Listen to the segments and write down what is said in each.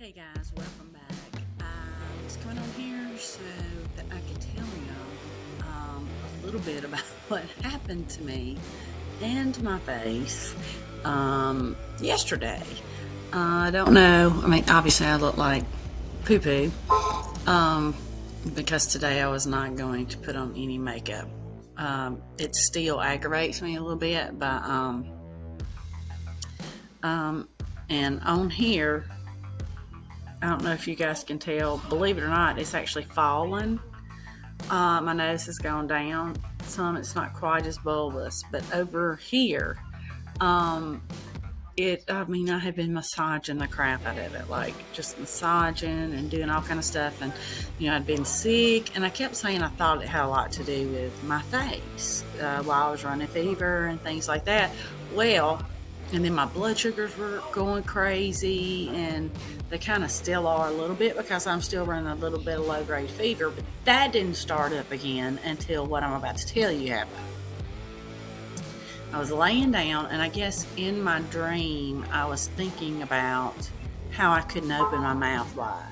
Hey guys, welcome back. I was coming on here so that I could tell you a little bit about what happened to me and to my face yesterday. I don't know. I mean, obviously, I look like poo poo because today I was not going to put on any makeup. It still aggravates me a little bit, but and on here, I don't know if you guys can tell. Believe it or not, it's actually fallen. My nose has gone down some. It's not quite as bulbous, but over here, I mean, I have been massaging the crap out of it, like just massaging and doing all kind of stuff. And I'd been sick, and I kept saying I thought it had a lot to do with my face while I was running fever and things like that. Well, and then my blood sugars were going crazy, and they kind of still are a little bit because I'm still running a little bit of low grade fever. But that didn't start up again until what I'm about to tell you happened. I was laying down, and I guess in my dream, I was thinking about how I couldn't open my mouth wide.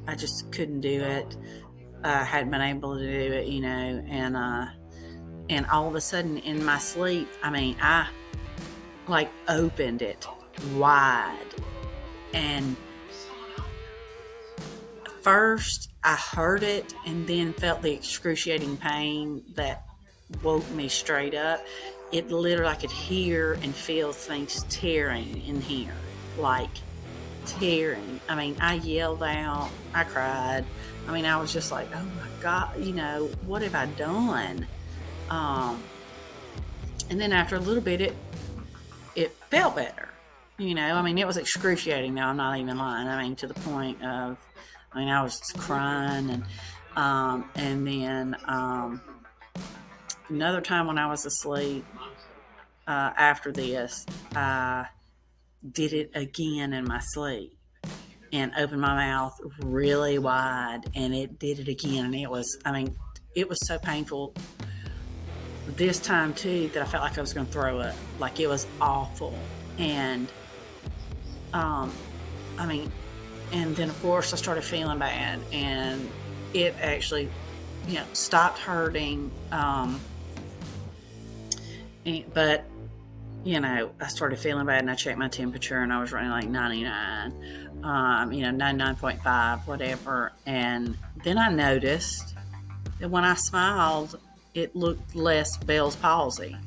I just couldn't do it. I hadn't been able to do it, and all of a sudden in my sleep, I mean, I like opened it wide, and first I heard it, and then felt the excruciating pain that woke me straight up. It literally, I could hear and feel things tearing in here, like tearing. I mean, I yelled out, I cried. I mean, I was just like, oh my God, what have I done? Um, and then after a little bit, it felt better. I mean, it was excruciating. Now I'm not even lying. I mean, to the point of, I mean, I was crying, and then another time when I was asleep after this, I did it again in my sleep and opened my mouth really wide, and it did it again, and I mean, it was so painful this time too that I felt like I was going to throw up. Like, it was awful. And I mean, and then of course I started feeling bad, and it actually stopped hurting. But I started feeling bad, and I checked my temperature, and I was running like 99, 99.5, whatever. And then I noticed that when I smiled, it looked less Bell's palsy.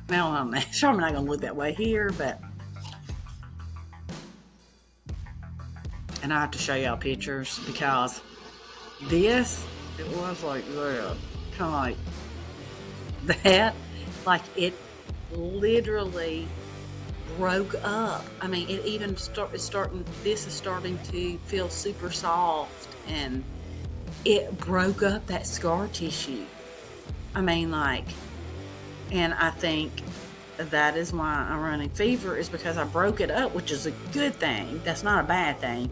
Now, I'm sure I'm not going to look that way here, and I have to show y'all pictures because it was like that, kind of like that, like it literally broke up. I mean, it even this is starting to feel super soft, and it broke up that scar tissue. I mean, and I think that is why I'm running fever, is because I broke it up, which is a good thing. That's not a bad thing.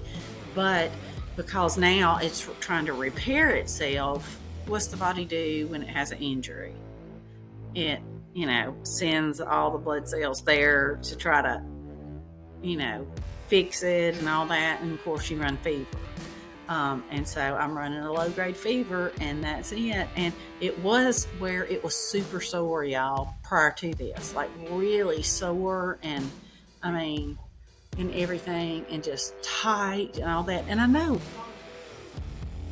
But because now it's trying to repair itself, what's the body do when it has an injury? It, sends all the blood cells there to try to, fix it and all that. And of course, you run fever. And so I'm running a low grade fever, and that's it. And it was where it was super sore, y'all, prior to this, like really sore. And I mean, and everything, and just tight and all that. And I know,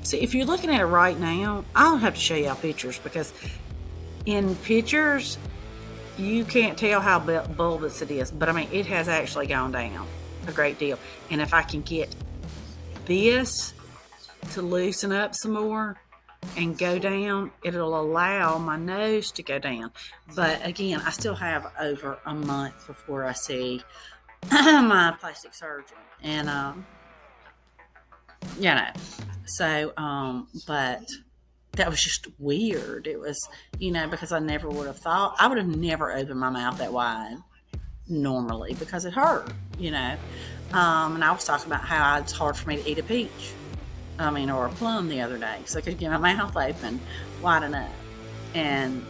see, if you're looking at it right now, I'll have to show y'all pictures, because in pictures, you can't tell how bulbous it is. But I mean, it has actually gone down a great deal. And if I can get this to loosen up some more and go down, it'll allow my nose to go down. But again, I still have over a month before I see my plastic surgeon, and so but that was just weird. It was, because I never would have thought, I would have never opened my mouth that wide normally, because it hurt. And I was talking about how it's hard for me to eat a peach, or a plum the other day, because I could get my mouth open wide enough. And,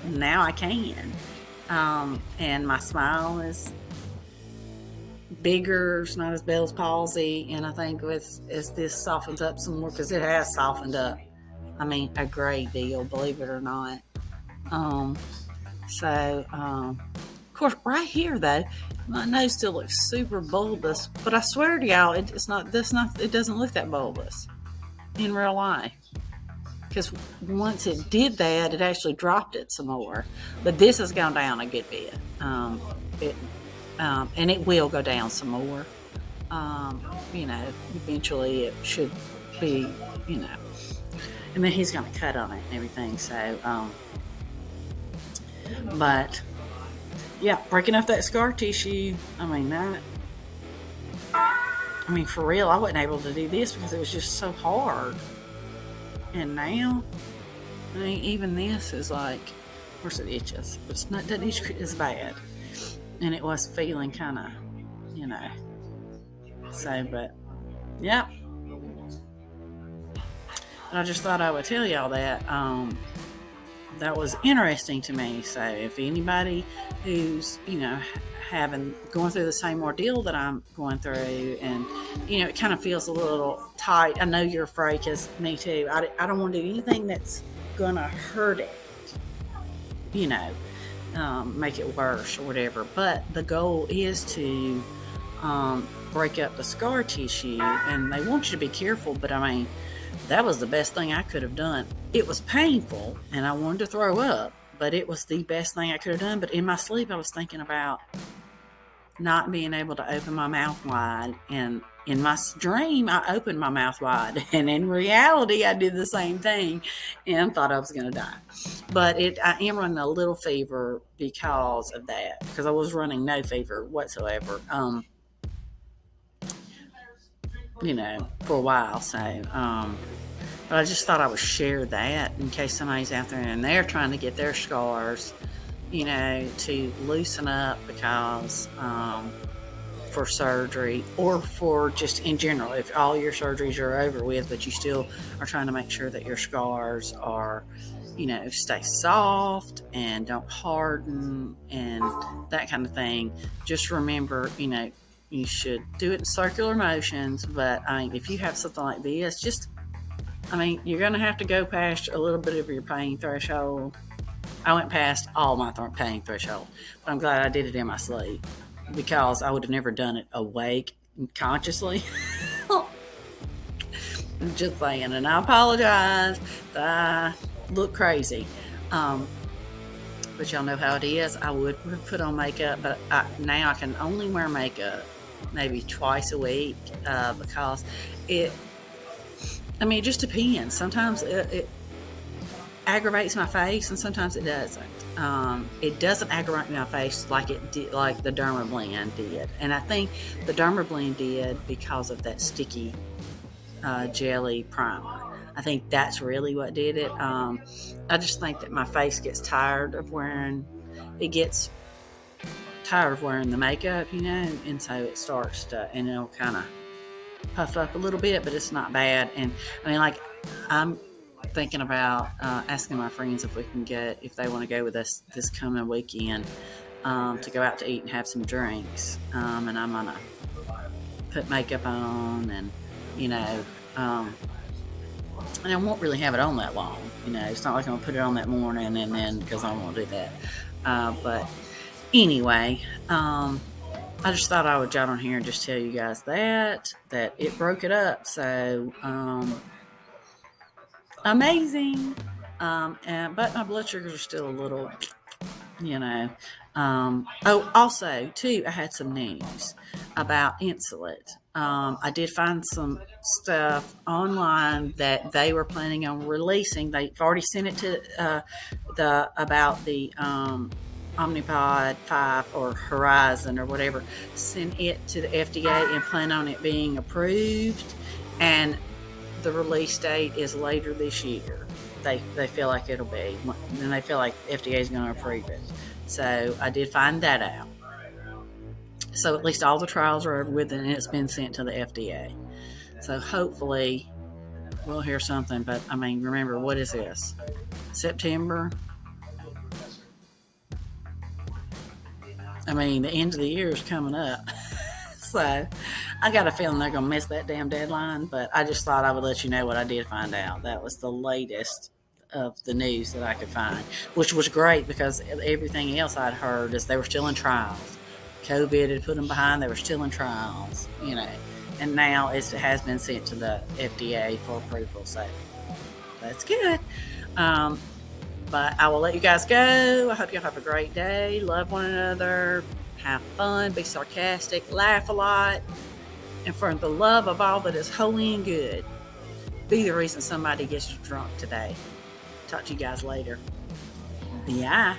now I can. And my smile is bigger. It's not as Bell's palsy, and I think as this softens up some more, because it has softened up. I mean, a great deal, believe it or not. Um, of course, right here though, my nose still looks super bulbous, but I swear to y'all, it's not. This not. It doesn't look that bulbous in real life. Because once it did that, it actually dropped it some more. But this has gone down a good bit. It and it will go down some more. Um, Eventually it should be, you know. And then he's going to cut on it and everything. So, but yeah, breaking up that scar tissue. For real, I wasn't able to do this because it was just so hard. And now, even this is like, of course it itches, but it's not, doesn't itch as bad. And it was feeling kind of, you know. So, but yeah. But I just thought I would tell y'all that. That was interesting to me. So if anybody who's, going through the same ordeal that I'm going through, and it kind of feels a little tight. I know you're afraid, because me too. I don't want to do anything that's gonna hurt it, make it worse or whatever. But the goal is to break up the scar tissue, and they want you to be careful. But that was the best thing I could have done. It was painful, and I wanted to throw up, but it was the best thing I could have done. But in my sleep, I was thinking about not being able to open my mouth wide. And in my dream, I opened my mouth wide. And in reality, I did the same thing and thought I was going to die. But I am running a little fever because of that, because I was running no fever whatsoever, for a while. So, but I just thought I would share that in case somebody's out there and they're trying to get their scars, to loosen up, because for surgery, or for just in general, if all your surgeries are over with, but you still are trying to make sure that your scars are, stay soft and don't harden and that kind of thing. Just remember, you should do it in circular motions. But if you have something like this, you're going to have to go past a little bit of your pain threshold. I went past all my pain threshold, but I'm glad I did it in my sleep, because I would have never done it awake consciously. Just saying, and I apologize that I look crazy. But y'all know how it is. I would put on makeup, but now I can only wear makeup maybe twice a week, because it just depends. Sometimes it aggravates my face, and sometimes it doesn't. It doesn't aggravate my face like it did, like the Dermablend did. And I think the Dermablend did because of that sticky jelly primer. I think that's really what did it. I just think that my face gets tired of wearing the makeup, and so it starts to, and it'll kind of puff up a little bit, but it's not bad. And I'm thinking about asking my friends if they want to go with us this coming weekend, to go out to eat and have some drinks. And I'm gonna put makeup on, and and I won't really have it on that long. It's not like I'm gonna put it on that morning and then, because I won't do that. But anyway, I just thought I would jot on here and just tell you guys that it broke it up. So amazing. But my blood sugars are still a little, also too, I had some news about Insulet. I did find some stuff online that they were planning on releasing. They've already sent it to about the Omnipod 5 or Horizon or whatever. Sent it to the FDA and plan on it being approved. And the release date is later this year. They feel like it'll be, and they feel like FDA is going to approve it. So I did find that out. So at least all the trials are over with, and it's been sent to the FDA. So hopefully we'll hear something. But remember, what is this? September? The end of the year is coming up. So I got a feeling they're going to miss that damn deadline, but I just thought I would let you know what I did find out. That was the latest of the news that I could find, which was great because everything else I'd heard is they were still in trials. COVID had put them behind, they were still in trials, and now it has been sent to the FDA for approval. So that's good. Um, but I will let you guys go. I hope y'all have a great day. Love one another. Have fun. Be sarcastic. Laugh a lot. And for the love of all that is holy and good, be the reason somebody gets drunk today. Talk to you guys later. Bye.